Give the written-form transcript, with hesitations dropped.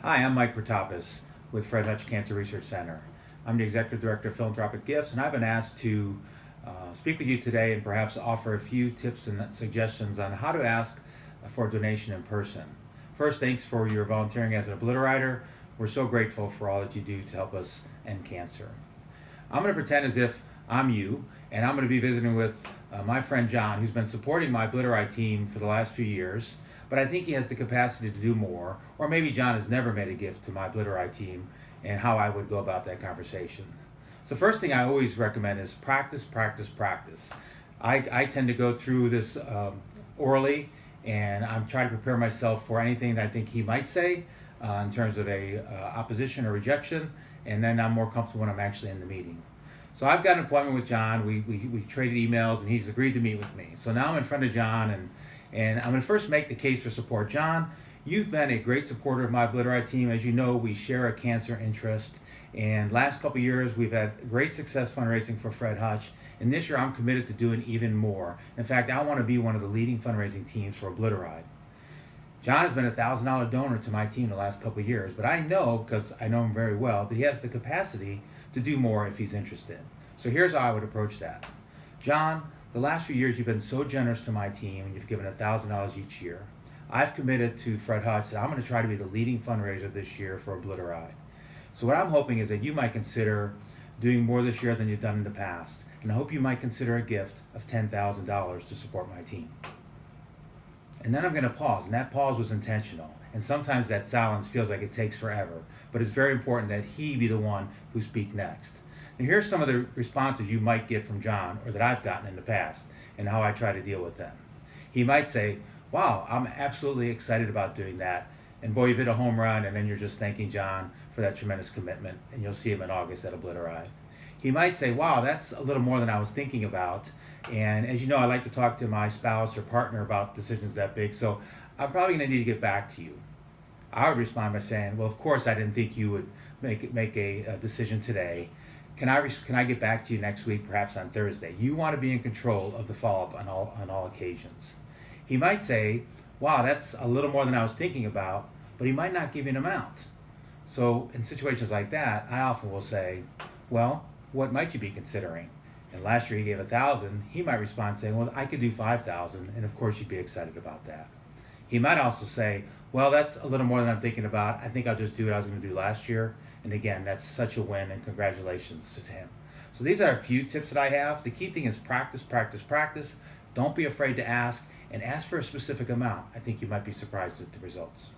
Hi, I'm Mike Pratapas with Hutch Cancer Research Center. I'm the Executive Director of Philanthropic Gifts, and I've been asked to speak with you today and perhaps offer a few tips and suggestions on how to ask for a donation in person. First, thanks for your volunteering as an obliterator. We're so grateful for all that you do to help us end cancer. I'm going to pretend as if I'm you, and I'm going to be visiting with my friend John, who's been supporting my Obliteride team for the last few years, but I think he has the capacity to do more, or maybe John has never made a gift to my Obliteride team, and how I would go about that conversation. So first thing I always recommend is practice, practice, practice. I tend to go through this orally, and I'm trying to prepare myself for anything that I think he might say in terms of a opposition or rejection, and then I'm more comfortable when I'm actually in the meeting. So I've got an appointment with John. We traded emails, and he's agreed to meet with me. So now I'm in front of John, and I'm going to first make the case for support. John, you've been a great supporter of my Obliteride team. As you know, we share a cancer interest. And last couple of years, we've had great success fundraising for Fred Hutch. And this year, I'm committed to doing even more. In fact, I want to be one of the leading fundraising teams for Obliteride. John has been a $1,000 donor to my team the last couple of years, but I know, because I know him very well, that he has the capacity to do more if he's interested. So here's how I would approach that. John, the last few years you've been so generous to my team, and you've given $1,000 each year. I've committed to Fred Hutch that I'm going to try to be the leading fundraiser this year for Obliteride. So what I'm hoping is that you might consider doing more this year than you've done in the past, and I hope you might consider a gift of $10,000 to support my team. And then I'm going to pause, and that pause was intentional. And sometimes that silence feels like it takes forever, but it's very important that he be the one who speaks next. Now here's some of the responses you might get from John, or that I've gotten in the past, and how I try to deal with them. He might say, wow, I'm absolutely excited about doing that. And boy, you've hit a home run, and then you're just thanking John for that tremendous commitment, and you'll see him in August at Obliteride. He might say, wow, that's a little more than I was thinking about. And as you know, I like to talk to my spouse or partner about decisions that big, so I'm probably going to need to get back to you. I would respond by saying, well, of course, I didn't think you would make a decision today. Can I get back to you next week, perhaps on Thursday? You want to be in control of the follow-up on all occasions. He might say, wow, that's a little more than I was thinking about, but he might not give you an amount. So in situations like that, I often will say, well, what might you be considering? And last year he gave $1,000. He might respond saying, well, I could do $5,000, and of course you'd be excited about that. He might also say, well, that's a little more than I'm thinking about. I think I'll just do what I was going to do last year. And again, that's such a win, and congratulations to him. So these are a few tips that I have. The key thing is practice, practice, practice. Don't be afraid to ask, and ask for a specific amount. I think you might be surprised at the results.